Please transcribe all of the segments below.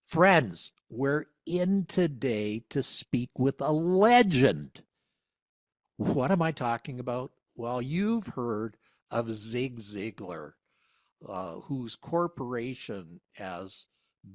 Friends, we're in today to speak with a legend. What am I talking about? Well, you've heard of Zig Ziglar, whose corporation has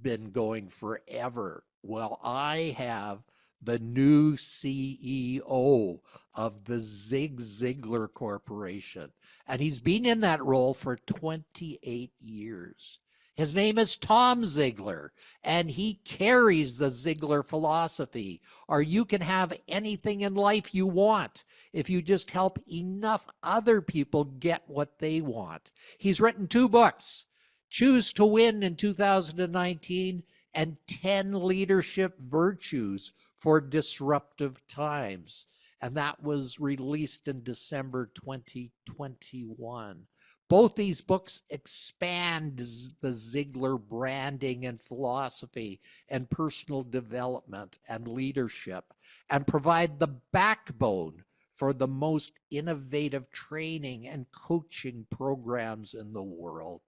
been going forever. Well, I have the new CEO of the Zig Ziglar Corporation, and he's been in that role for 28 years. His name is Tom Ziglar, and he carries the Ziglar philosophy, or you can have anything in life you want if you just help enough other people get what they want. He's written 2 books, Choose to Win in 2019 and 10 Leadership Virtues for Disruptive Times. And that was released in December 2021. Both these books expand the Ziglar branding and philosophy and personal development and leadership and provide the backbone for the most innovative training and coaching programs in the world.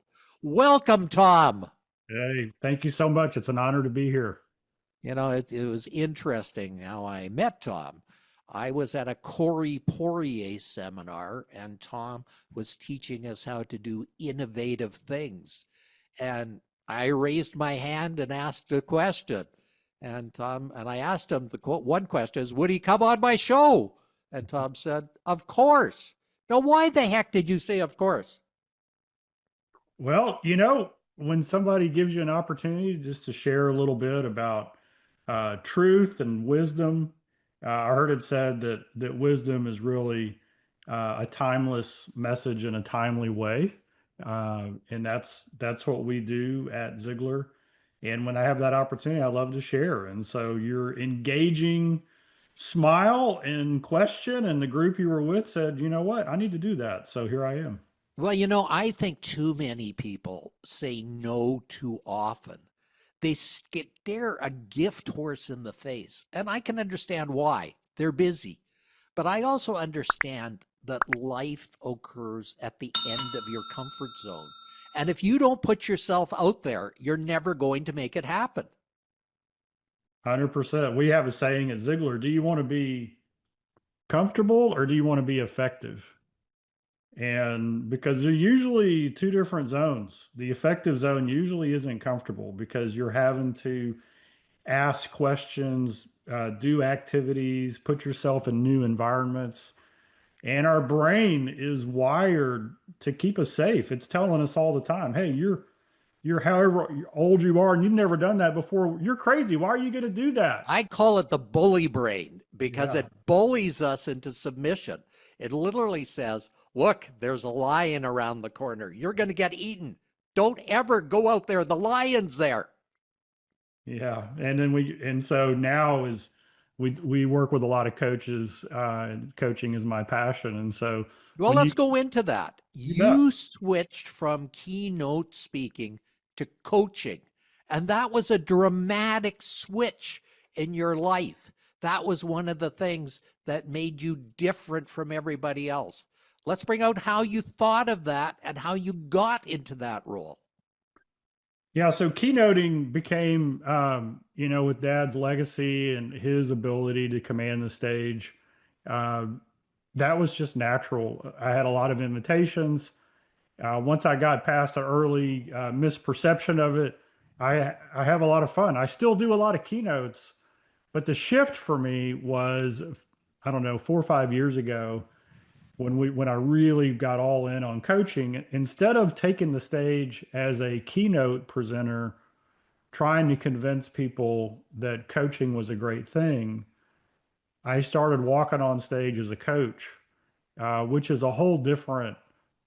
Welcome, Tom. Hey, thank you so much. It's an honor to be here. You know, it was interesting how I met Tom. I was at a Corey Poirier seminar, and Tom was teaching us how to do innovative things. And I raised my hand and asked a question. And I asked him, one question is, would he come on my show? And Tom said, of course. Now, why the heck did you say, of course? Well, when somebody gives you an opportunity just to share a little bit about truth and wisdom, I heard it said that wisdom is really a timeless message in a timely way, and that's what we do at Ziglar. And when I have that opportunity, I love to share. And so you're engaging smile and question, and the group you were with said, you know what, I need to do that. So here I am. Well, I think too many people say no too often. They stare a gift horse in the face. And I can understand why. They're busy. But I also understand that life occurs at the end of your comfort zone. And if you don't put yourself out there, you're never going to make it happen. 100%. We have a saying at Ziglar, do you want to be comfortable or do you want to be effective? And because they're usually two different zones. The effective zone usually isn't comfortable because you're having to ask questions, do activities, put yourself in new environments. And our brain is wired to keep us safe. It's telling us all the time, hey, you're however old you are and you've never done that before. You're crazy. Why are you going to do that? I call it the bully brain because Yeah. it bullies us into submission. It literally says, look, there's a lion around the corner. You're going to get eaten. Don't ever go out there. The lion's there. Yeah. And so now is we work with a lot of coaches, and coaching is my passion. And so Well, when let's go into that. you bet. You switched from keynote speaking to coaching, and that was a dramatic switch in your life. That was one of the things that made you different from everybody else. Let's bring out how you thought of that and how you got into that role. Yeah, so keynoting became, with Dad's legacy and his ability to command the stage, uh, that was just natural. I had a lot of invitations. Once I got past the early misperception of it, I have a lot of fun. I still do a lot of keynotes, but the shift for me was, I don't know, 4 or 5 years ago when I really got all in on coaching. Instead of taking the stage as a keynote presenter, trying to convince people that coaching was a great thing, I started walking on stage as a coach, which is a whole different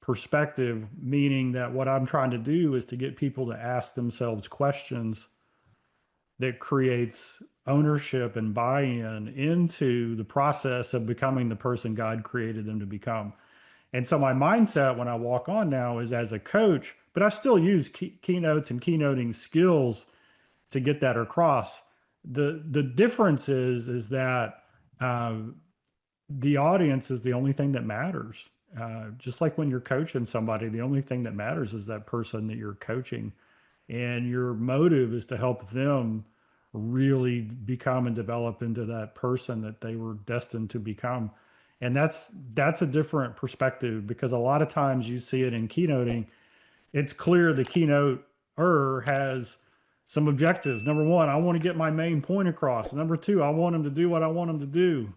perspective, meaning that what I'm trying to do is to get people to ask themselves questions that creates ownership and buy-in into the process of becoming the person God created them to become. And so my mindset when I walk on now is as a coach, but I still use keynotes and keynoting skills to get that across. The difference is that uh, the audience is the only thing that matters. Just like when you're coaching somebody, the only thing that matters is that person that you're coaching. and your motive is to help them really become and develop into that person that they were destined to become. And that's a different perspective, because a lot of times you see it in keynoting. It's clear the keynoter has some objectives. Number one, I want to get my main point across. Number two, I want them to do what I want them to do.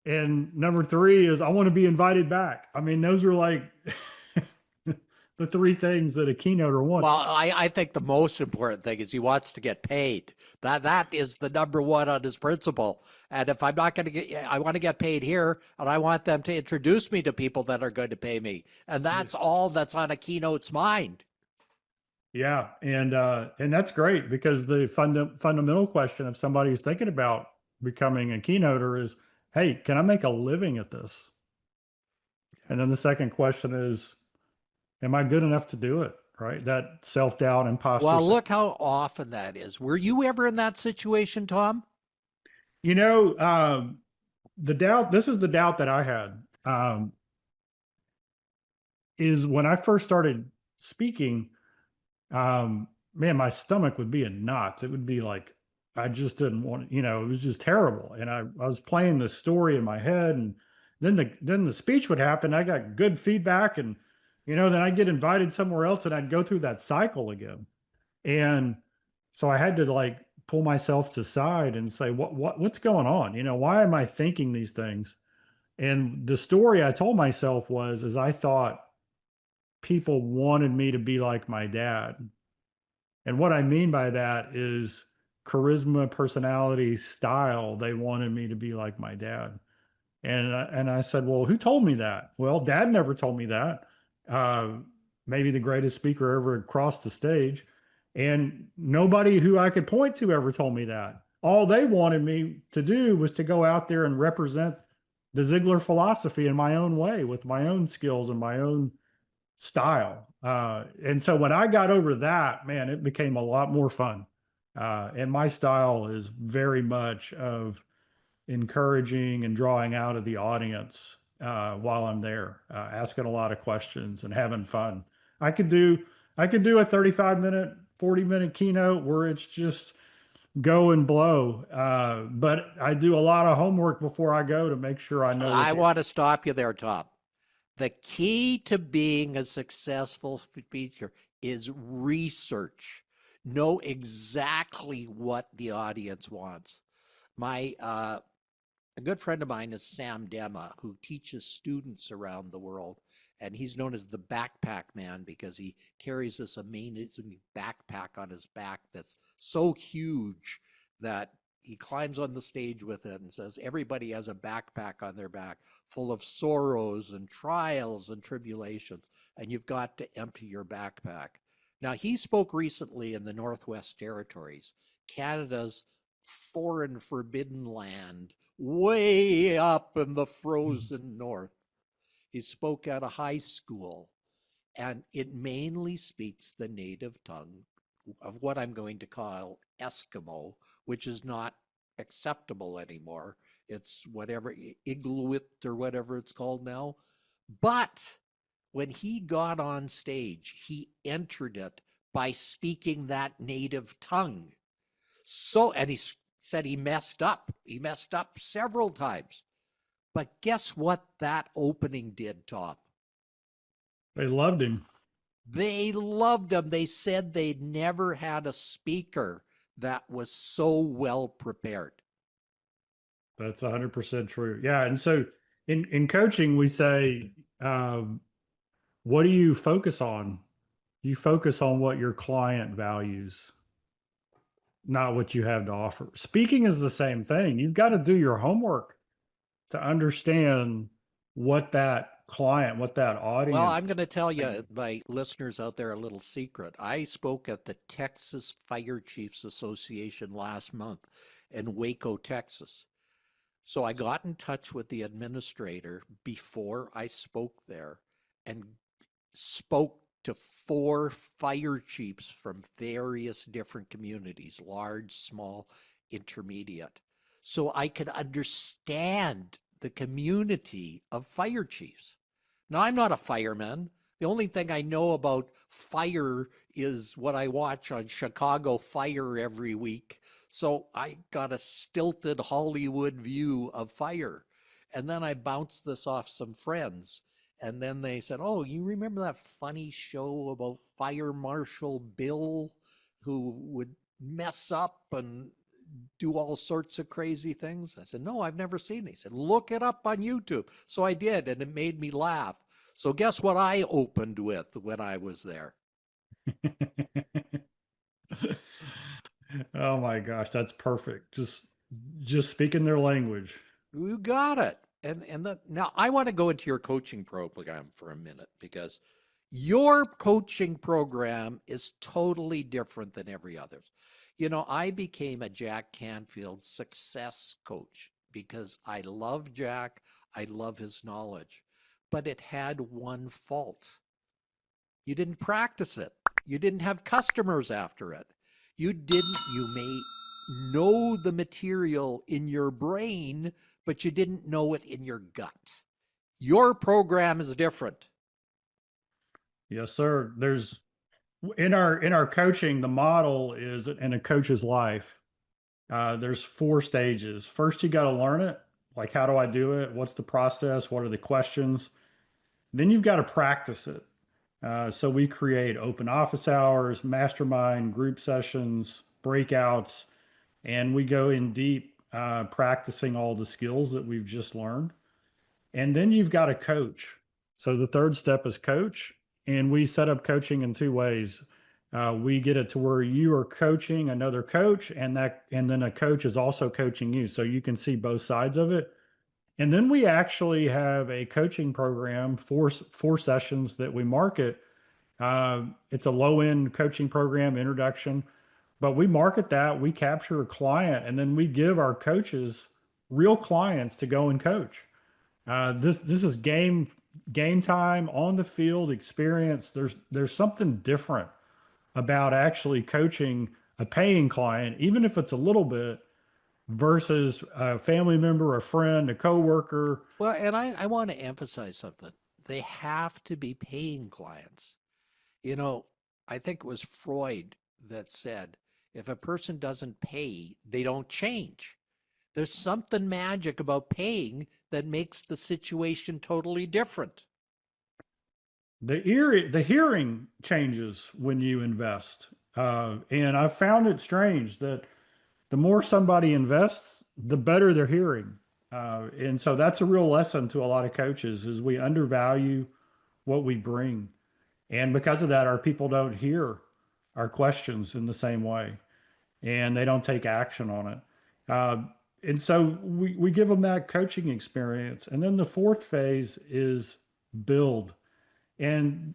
And number three is I want to be invited back. I mean, those are like the three things that a keynoter wants. Well, I think the most important thing is he wants to get paid. That is the number one on his principle. And if I'm not going to get, I want to get paid here, and I want them to introduce me to people that are going to pay me. And that's all that's on a keynote's mind. Yeah, and that's great, because the fundamental question of somebody who's thinking about becoming a keynoter is, hey, can I make a living at this? And then the second question is, am I good enough to do it? Right? That self-doubt, imposter Well, syndrome. look how often that is. Were you ever in that situation, Tom? You know, the doubt, this is the doubt that I had, is when I first started speaking, man, my stomach would be in knots. It would be like, I just didn't want it, it was just terrible. And I was playing the story in my head, and then the speech would happen. I got good feedback, and then I'd get invited somewhere else, and I'd go through that cycle again. And so I had to like pull myself to side and say, what's going on? Why am I thinking these things? And the story I told myself was, is I thought people wanted me to be like my dad. And what I mean by that is charisma, personality, style. They wanted me to be like my dad. And I said, well, who told me that? Well, dad never told me that. Uh, Maybe the greatest speaker ever crossed the stage. And nobody who I could point to ever told me that. All they wanted me to do was to go out there and represent the Ziglar philosophy in my own way, with my own skills and my own style. And so when I got over that, man, it became a lot more fun. And my style is very much of encouraging and drawing out of the audience while I'm there, asking a lot of questions and having fun. I could do I could do a 35-minute, 40-minute keynote where it's just go and blow. But I do a lot of homework before I go to make sure I know what I the want to stop you there, Tom. The key to being a successful speaker is research. Know exactly what the audience wants. My A good friend of mine is Sam Dema, who teaches students around the world, and he's known as the backpack man because he carries this amazing backpack on his back that's so huge that he climbs on the stage with it and says everybody has a backpack on their back full of sorrows and trials and tribulations, and you've got to empty your backpack. Now, he spoke recently in the Northwest Territories, Canada's foreign forbidden land, way up in the frozen north. He spoke at a high school, and it mainly speaks the native tongue of what I'm going to call Eskimo, which is not acceptable anymore. It's whatever, Inuit or whatever it's called now. But when he got on stage, he entered it by speaking that native tongue. And he said he messed up. He messed up several times. But guess what that opening did, Tom? they loved him. They loved him. They said they'd never had a speaker that was so well prepared. That's 100% true. Yeah. And so in coaching, we say, what do you focus on? You focus on what your client values, not what you have to offer. Speaking is the same thing. You've got to do your homework to understand what that client, what that Well, audience. I'm going to tell you, my listeners out there, a little secret. I spoke at the Texas Fire Chiefs Association last month in Waco, Texas. So I got in touch with the administrator before I spoke there and spoke to four fire chiefs from various different communities, large, small, intermediate, so I could understand the community of fire chiefs. Now, I'm not a fireman. The only thing I know about fire is what I watch on Chicago Fire every week. So I got a stilted Hollywood view of fire. And then I bounced this off some friends. And then they said, "Oh, you remember that funny show about Fire Marshal Bill who would mess up and do all sorts of crazy things?" I said, "No, I've never seen it." He said, "Look it up on YouTube." So I did, and it made me laugh. So guess what I opened with when I was there? Oh my gosh, that's perfect. Just speaking their language. You got it. Now I want to go into your coaching program for a minute because your coaching program is totally different than every other's. I became a Jack Canfield success coach because I love Jack. I love his knowledge, but it had one fault. You didn't practice it. You didn't have customers after it. You may know the material in your brain, but you didn't know it in your gut. Your program is different. Yes, sir. There's in our coaching, the model is in a coach's life. There's four stages. First, you got to learn it. Like, how do I do it? What's the process? What are the questions? Then you've got to practice it. So we create open office hours, mastermind, group sessions, breakouts, and we go in deep practicing all the skills that we've just learned. And then you've got to coach. So the third step is coach. And we set up coaching in two ways. We get it to where you are coaching another coach, and then a coach is also coaching you. So you can see both sides of it. And then we actually have a coaching program, four sessions that we market. It's a low end coaching program, introduction, but we market that, we capture a client, and then we give our coaches real clients to go and coach. This is game time on the field experience. There's something different about actually coaching a paying client, even if it's a little bit, versus a family member, a friend, a coworker. Well, and I want to emphasize something. They have to be paying clients. You know, I think it was Freud that said if a person doesn't pay, they don't change. There's something magic about paying that makes the situation totally different. The hearing changes when you invest, and I found it strange that the more somebody invests, the better their hearing. And so that's a real lesson to a lot of coaches is we undervalue what we bring. And because of that, our people don't hear our questions in the same way and they don't take action on it. Uh, and so we give them that coaching experience. And then the fourth phase is build. And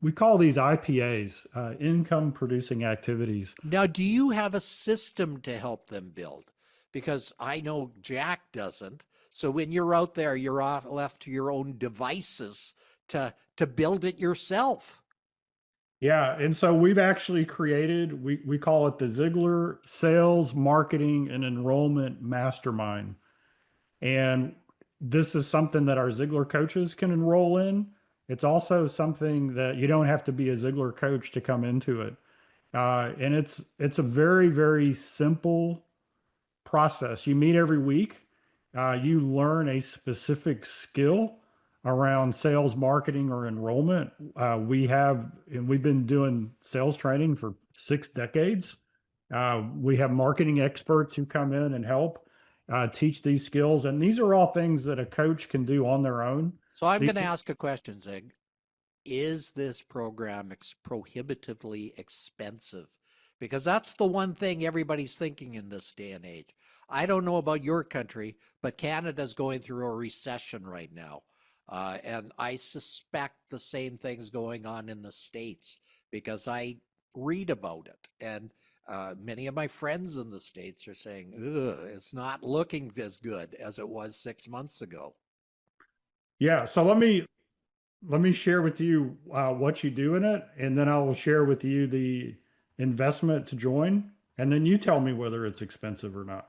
we call these IPAs, income producing activities. Now, do you have a system to help them build? Because I know Jack doesn't. So when you're out there, you're left to your own devices to build it yourself. Yeah, and so we've actually created, we call it the Ziglar Sales, Marketing, and Enrollment Mastermind. And this is something that our Ziglar coaches can enroll in. It's also something that you don't have to be a Ziglar coach to come into it. And it's a very, very simple process. You meet every week. You learn a specific skill around sales, marketing, or enrollment. And we've been doing sales training for 6 decades. We have marketing experts who come in and help teach these skills. And these are all things that a coach can do on their own. So I'm The- going to ask a question, Zig. Is this program prohibitively expensive? Because that's the one thing everybody's thinking in this day and age. I don't know about your country, but Canada's going through a recession right now. And I suspect the same thing's going on in the States because I read about it. And many of my friends in the States are saying, ugh, it's not looking as good as it was 6 months ago. yeah, so let me share with you what you do in it, and then I will share with you the investment to join, and then you tell me whether it's expensive or not.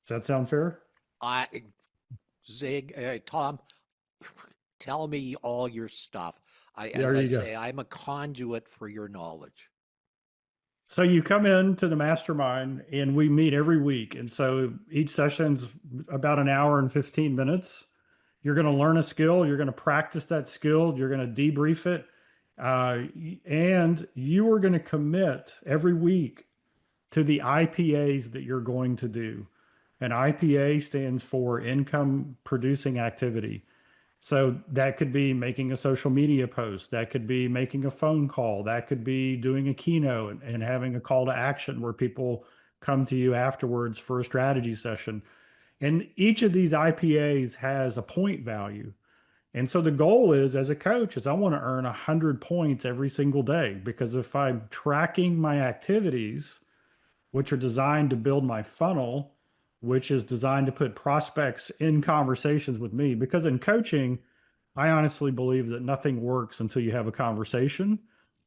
Does that sound fair? I Zig, Tom, tell me all your stuff. As There I you go. say, I'm a conduit for your knowledge. So you come into the mastermind and we meet every week. And so each session's about an hour and 15 minutes. You're going to learn a skill, you're going to practice that skill, you're going to debrief it. Uh, and you are going to commit every week to the IPAs that you're going to do. An IPA stands for income producing activity. So that could be making a social media post, that could be making a phone call, that could be doing a keynote and having a call to action where people come to you afterwards for a strategy session. And each of these IPAs has a point value. And so the goal is, as a coach, is I want to earn 100 points every single day, because if I'm tracking my activities, which are designed to build my funnel, which is designed to put prospects in conversations with me. Because in coaching, I honestly believe that nothing works until you have a conversation,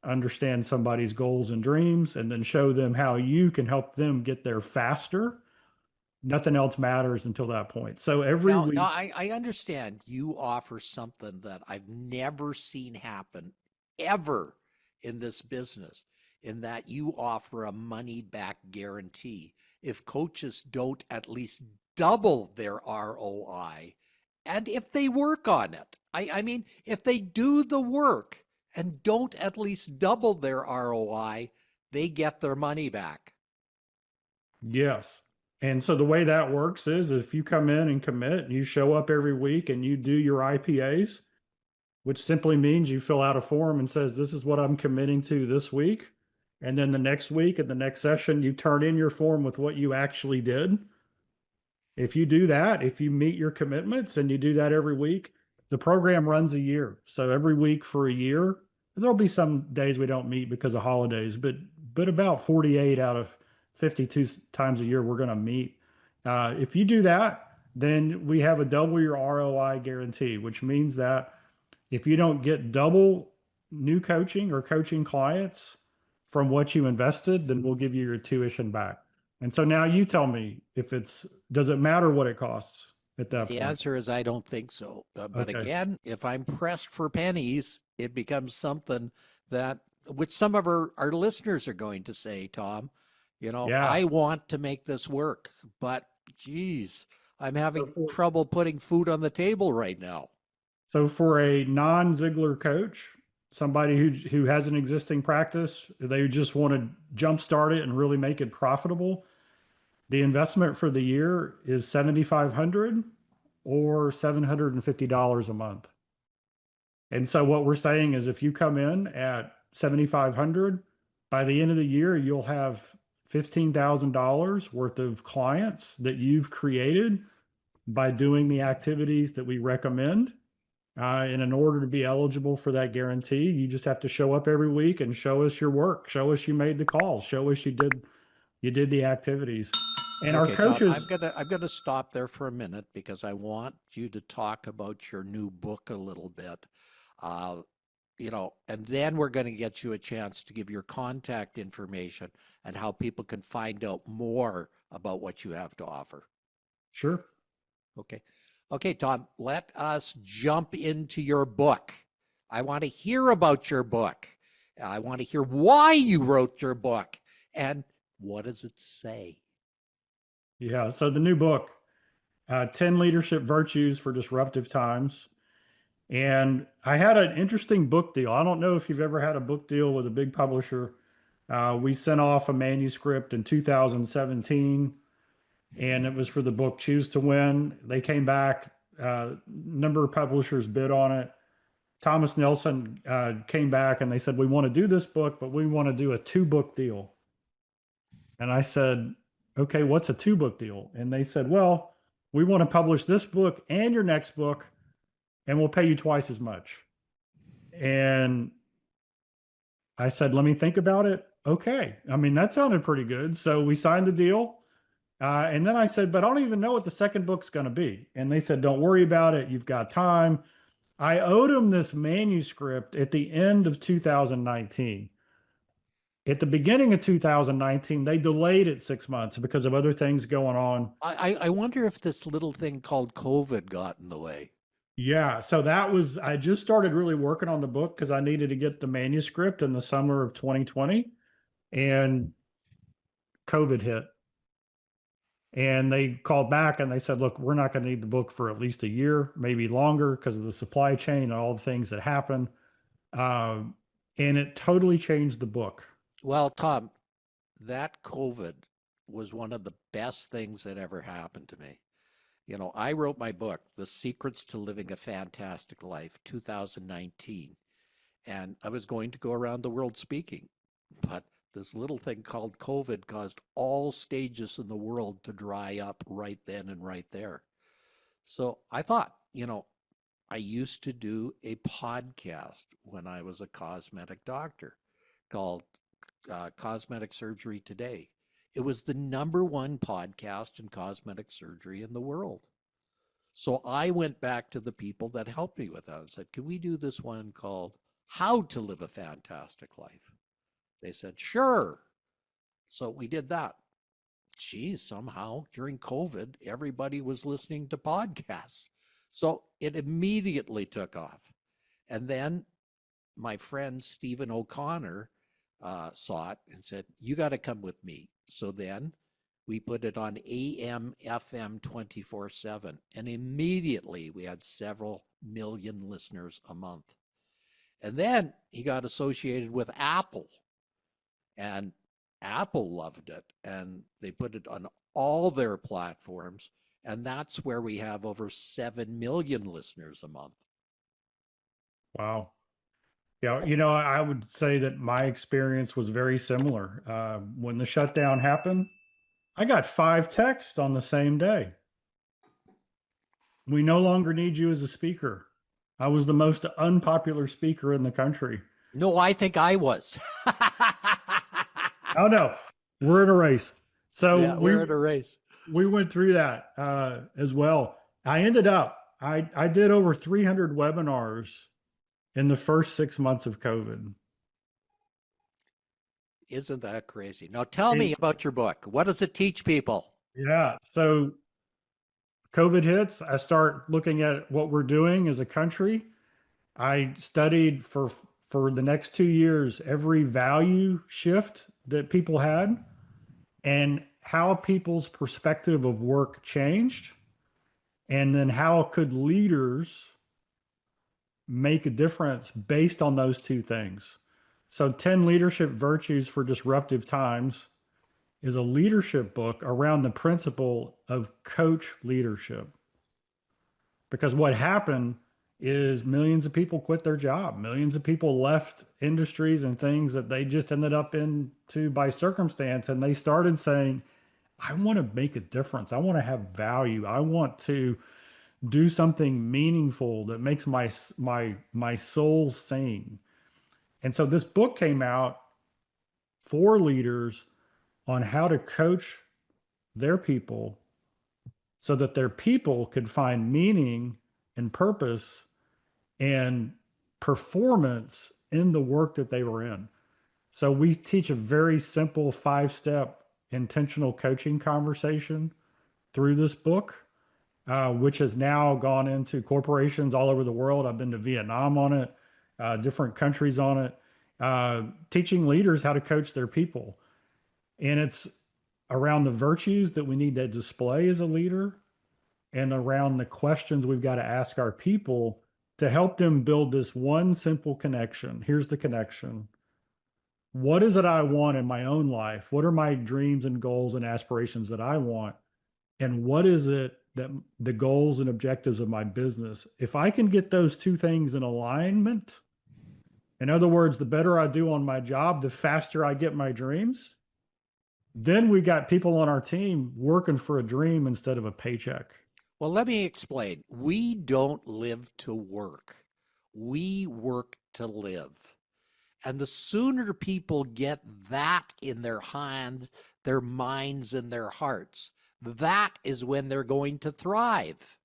understand somebody's goals and dreams, and then show them how you can help them get there faster. Nothing else matters until that point. So every Now, week, I understand you offer something that I've never seen happen ever in this business, in that you offer a money back guarantee. If coaches don't at least double their ROI, and if they work on it, I mean, if they do the work and don't at least double their ROI, they get their money back. yes. And so the way that works is if you come in and commit, you show up every week and you do your IPAs, which simply means you fill out a form and says, this is what I'm committing to this week. And then the next week and the next session, you turn in your form with what you actually did. If you do that, if you meet your commitments and you do that every week, the program runs a year. So every week for a year, there'll be some days we don't meet because of holidays, but about 48 out of 52 times a year we're going to meet. If you do that, then we have a double your ROI guarantee, which means that if you don't get double new coaching or coaching clients from what you invested, then we'll give you your tuition back. And so now you tell me, if it's, does it matter what it costs at that The point? answer is I don't think so. But Okay. again, if I'm pressed for pennies, it becomes something that, which some of our listeners are going to say, Tom, Yeah. I want to make this work, but geez, I'm So having for trouble putting food on the table right now. so for a non-Ziglar coach, somebody who has an existing practice, they just want to jumpstart it and really make it profitable. The investment for the year is 7,500 or $750 a month. And so what we're saying is if you come in at 7,500, by the end of the year, you'll have $15,000 worth of clients that you've created by doing the activities that we recommend. And in order to be eligible for that guarantee, you just have to show up every week and show us your work, show us you made the calls, show us you did the activities. And our Okay, Tom, coaches, I'm gonna stop there for a minute because I want you to talk about your new book a little bit. Uh, and then we're going to get you a chance to give your contact information and how people can find out more about what you have to offer. sure. Okay. Okay, Tom, let us jump into your book. I want to hear about your book. I want to hear why you wrote your book and what does it say? Yeah. So the new book, 10 Leadership Virtues for Disruptive Times. And I had an interesting book deal. I don't know if you've ever had a book deal with a big publisher. We sent off a manuscript in 2017, and it was for the book Choose to Win. They came back, number of publishers bid on it. Thomas Nelson came back and they said, we want to do this book, but we want to do a two-book deal. And I said, okay, what's a two-book deal? And they said, well, we want to publish this book and your next book, and we'll pay you twice as much. And I said, let me think about it. Okay. I mean, that sounded pretty good. So we signed the deal. And then I said, but I don't even know what the second book's going to be. And they said, don't worry about it. You've got time. I owed them this manuscript at the end of 2019. At the beginning of 2019, they delayed it 6 months because of other things going on. I wonder if this little thing called COVID got in the way. Yeah, so I just started really working on the book because I needed to get the manuscript in the summer of 2020, and COVID hit. And they called back and they said, look, we're not going to need the book for at least a year, maybe longer, because of the supply chain and all the things that happened. Um, and it totally changed the book. Well, Tom, that COVID was one of the best things that ever happened to me. You know, I wrote my book, The Secrets to Living a Fantastic Life, 2019, and I was going to go around the world speaking. But this little thing called COVID caused all stages in the world to dry up right then and right there. So I thought, I used to do a podcast when I was a cosmetic doctor called Cosmetic Surgery Today. It was the number one podcast in cosmetic surgery in the world. So I went back to the people that helped me with that and said, can we do this one called How to Live a Fantastic Life? They said, sure. So we did that. Geez, somehow during COVID, everybody was listening to podcasts. So it immediately took off. And then my friend Stephen O'Connor saw it and said, you got to come with me. So then we put it on AM, FM 24/7. And immediately we had several million listeners a month. And then he got associated with Apple, and Apple loved it, and they put it on all their platforms. And that's where we have over 7 million listeners a month. Wow. Yeah, I would say that my experience was very similar. When the shutdown happened, I got 5 texts on the same day. We no longer need you as a speaker. I was the most unpopular speaker in the country. No, I think I was. Oh no, we're in a race. So Yeah, we're in a race. we went through that as well. I did over 300 webinars in the first 6 months of COVID. Isn't that crazy? Now tell me And about your book. What does it teach people? yeah, so COVID hits, I start looking at what we're doing as a country. I studied for the next 2 years every value shift that people had and how people's perspective of work changed, and then how could leaders make a difference based on those two things. So 10 leadership virtues for disruptive times is a leadership book around the principle of coach leadership. Because what happened is millions of people quit their job. Millions of people left industries and things that they just ended up into by circumstance. And they started saying, I want to make a difference. I want to have value. I want to do something meaningful that makes my soul sing. And so this book came out for leaders on how to coach their people so that their people could find meaning and purpose and performance in the work that they were in. So we teach a very simple 5-step intentional coaching conversation through this book, which has now gone into corporations all over the world. I've been to Vietnam on it, different countries on it, teaching leaders how to coach their people. And it's around the virtues that we need to display as a leader and around the questions we've got to ask our people to help them build this one simple connection. Here's the connection. What is it I want in my own life? What are my dreams and goals and aspirations that I want? And what is it that the goals and objectives of my business? If I can get those two things in alignment, in other words, the better I do on my job, the faster I get my dreams, then we got people on our team working for a dream instead of a paycheck. Well, let me explain. We don't live to work, we work to live. And the sooner people get that in their hand, their minds, and their hearts, that is when they're going to thrive.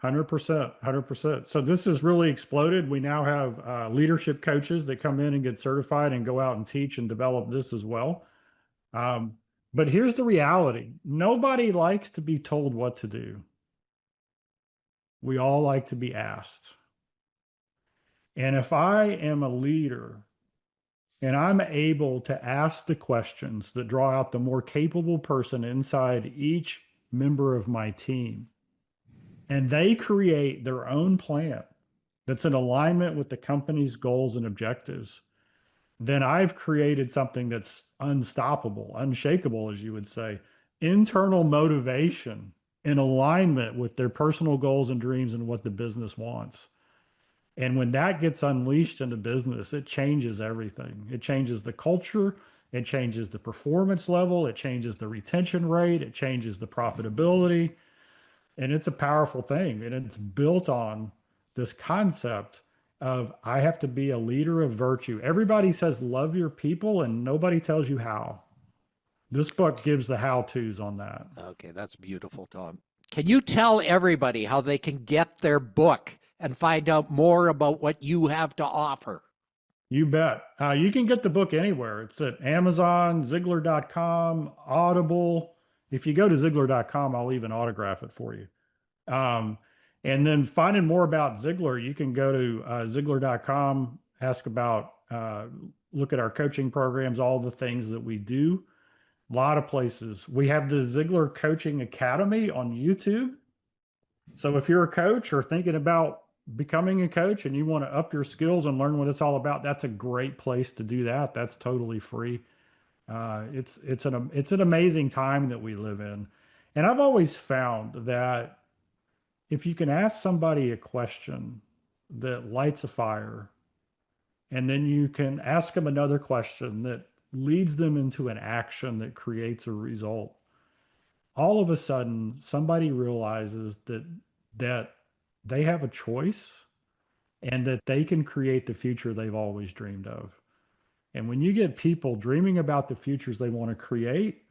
100%, 100%. So this has really exploded. We now have leadership coaches that come in and get certified and go out and teach and develop this as well. Um, but here's the reality. Nobody likes to be told what to do. We all like to be asked. And if I am a leader and I'm able to ask the questions that draw out the more capable person inside each member of my team, and they create their own plan that's in alignment with the company's goals and objectives, then I've created something that's unstoppable, unshakable, as you would say. Internal motivation in alignment with their personal goals and dreams and what the business wants. And when that gets unleashed into business, it changes everything. It changes the culture, it changes the performance level, it changes the retention rate, it changes the profitability. And it's a powerful thing. And it's built on this concept of I have to be a leader of virtue. Everybody says love your people, and nobody tells you how. This book gives the how to's on that. Okay, that's beautiful, Tom. Can you tell everybody how they can get their book and find out more about what you have to offer? You bet. You can get the book anywhere. It's at Amazon, Ziglar.com, Audible. If you go to Ziglar.com, I'll even autograph it for you. Um, and then finding more about Ziglar, you can go to Ziglar.com, ask about, look at our coaching programs, all the things that we do. A lot of places. We have the Ziglar Coaching Academy on YouTube. So if you're a coach or thinking about becoming a coach and you want to up your skills and learn what it's all about, that's a great place to do that. That's totally free. It's an amazing time that we live in, and I've always found that if you can ask somebody a question that lights a fire, and then you can ask them another question that leads them into an action that creates a result, all of a sudden somebody realizes that they have a choice and that they can create the future they've always dreamed of. And when you get people dreaming about the futures they want to create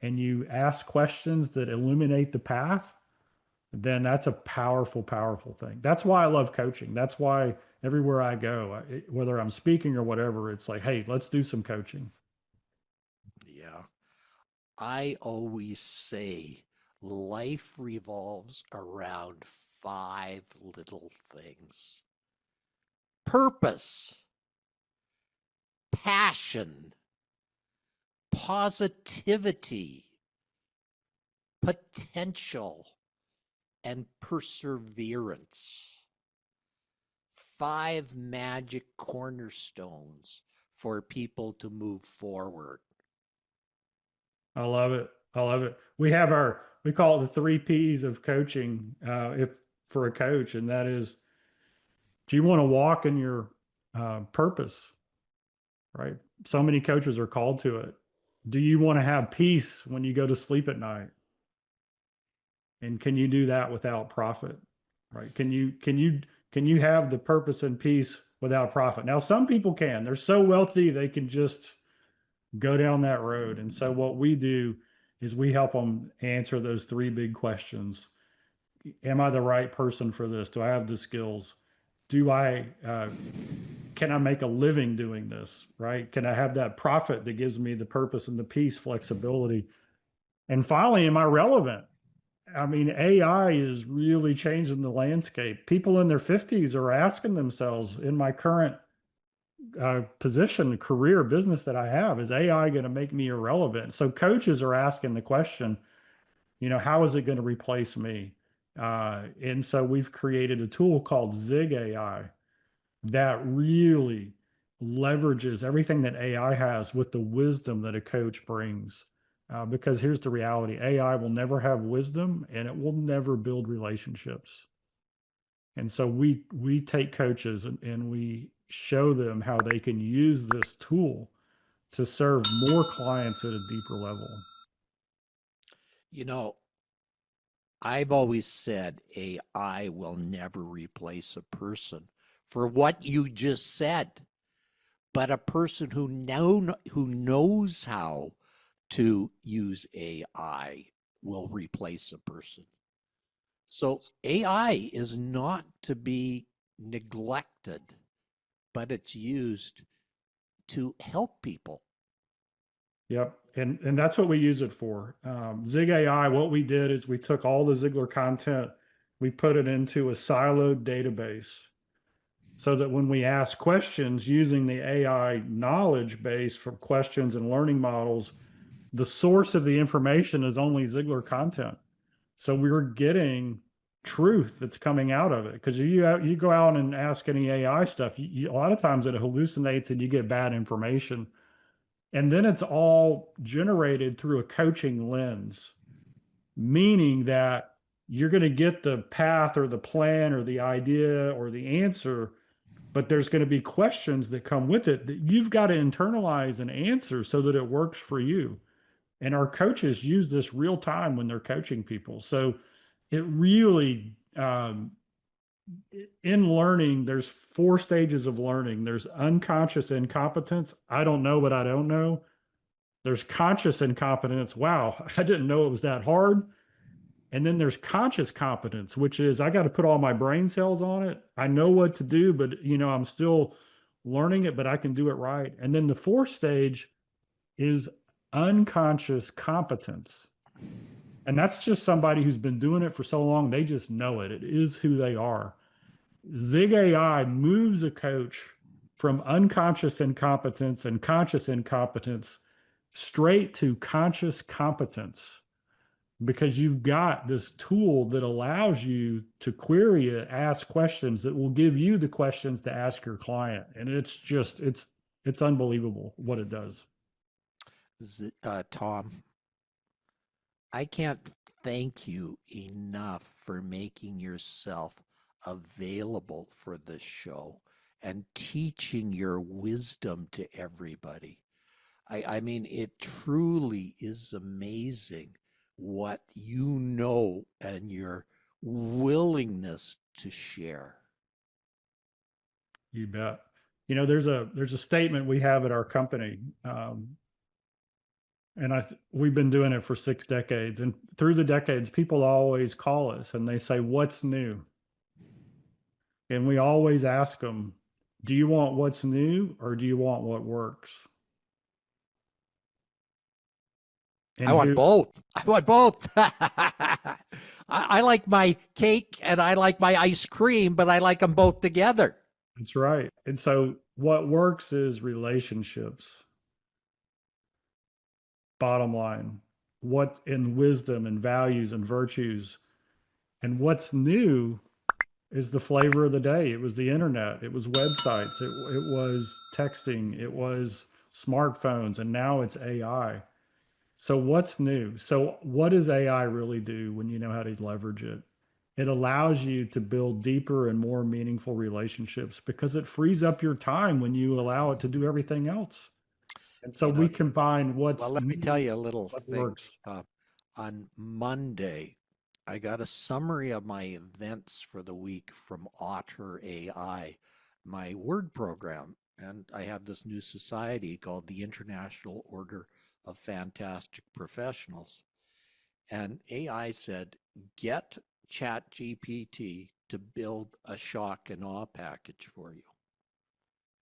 and you ask questions that illuminate the path, then that's a powerful, powerful thing. That's why I love coaching. That's why everywhere I go, whether I'm speaking or whatever, it's like, hey, let's do some coaching. Yeah. I always say life revolves around five little things: purpose, passion, positivity, potential, and perseverance. Five magic cornerstones for people to move forward. I love it. I love it. We call it the three P's of coaching, if for a coach, and that is, do you want to walk in your purpose, right? So many coaches are called to it. Do you want to have peace when you go to sleep at night? And can you do that without profit? Right? Can you have the purpose and peace without profit? Now, some people can. They're so wealthy they can just go down that road. And so what we do is we help them answer those three big questions. Am I the right person for this? Do I have the skills? Do I can I make a living doing this? Right? Can I have that profit that gives me the purpose and the peace, flexibility? And finally, am I relevant? I mean, AI is really changing the landscape. People in their 50s are asking themselves, in my current position, career, business that I have, is AI going to make me irrelevant? So coaches are asking the question, how is it going to replace me? And so we've created a tool called Zig AI that really leverages everything that AI has with the wisdom that a coach brings. Because here's the reality: AI will never have wisdom and it will never build relationships. And so we take coaches and we show them how they can use this tool to serve more clients at a deeper level. You know, I've always said AI will never replace a person for what you just said, but a person who knows how to use AI will replace a person. So AI is not to be neglected, but it's used to help people. Yep. And that's what we use it for. Zig AI, what we did is we took all the Ziglar content We put it into a siloed database so that when we ask questions using the AI knowledge base for questions and learning models, the source of the information is only Ziglar content. So we're getting truth that's coming out of it. Because you go out and ask any AI stuff, a lot of times it hallucinates and you get bad information. And then it's all generated through a coaching lens, meaning that you're going to get the path or the plan or the idea or the answer, but there's going to be questions that come with it that you've got to internalize and answer so that it works for you. And our coaches use this real time when they're coaching people. So it really, in learning, there's 4 stages of learning. There's unconscious incompetence. I don't know what I don't know. There's conscious incompetence. Wow, I didn't know it was that hard. And then there's conscious competence, which is I got to put all my brain cells on it. I know what to do, but I'm still learning it, but I can do it right. And then the 4th stage is unconscious competence. And that's just somebody who's been doing it for so long, they just know it. It is who they are. Zig AI moves a coach from unconscious incompetence and conscious incompetence straight to conscious competence because you've got this tool that allows you to query it, ask questions that will give you the questions to ask your client. And it's unbelievable what it does. Tom, I can't thank you enough for making yourself available for this show and teaching your wisdom to everybody. I mean, it truly is amazing what you know and your willingness to share. You bet. There's a statement we have at our company, and we've been doing it for 6 decades. And through the decades, people always call us and they say, "What's new?" And we always ask them, "Do you want what's new or do you want what works?" I And want who? both. I want both. I like my cake and I like my ice cream, but I like them both together. That's right. And so what works is relationships. Bottom line, what in wisdom and values and virtues. And what's new is the flavor of the day. It was the internet, it was websites, it was texting, it was smartphones, and now it's AI. So what's new? So what does AI really do when you know how to leverage it? It allows you to build deeper and more meaningful relationships because it frees up your time when you allow it to do everything else. And so You we know, combine well, what's let me tell new, you a little what thing. works. On Monday, I got a summary of my events for the week from Otter AI, my word program. And I have this new society called the International Order of Fantastic Professionals. And AI said, get ChatGPT to build a shock and awe package for you.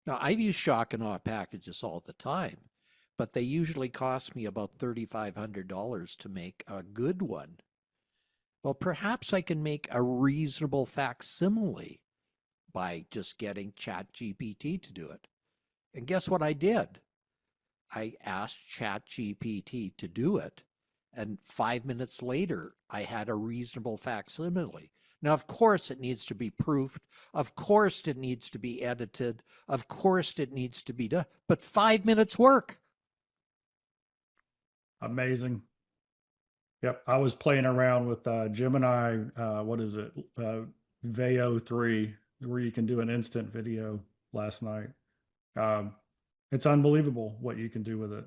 Now, I've used shock and awe packages all the time, but they usually cost me about $3,500 to make a good one. Well, perhaps I can make a reasonable facsimile by just getting ChatGPT to do it. And guess what I did? I asked ChatGPT to do it, and 5 minutes later, I had a reasonable facsimile. Now, of course, it needs to be proofed. Of course, it needs to be edited. Of course, it needs to be done. But 5 minutes work. Amazing. Yep. I was playing around with Gemini, what is it? Veo 3, where you can do an instant video last night. Um, it's unbelievable what you can do with it.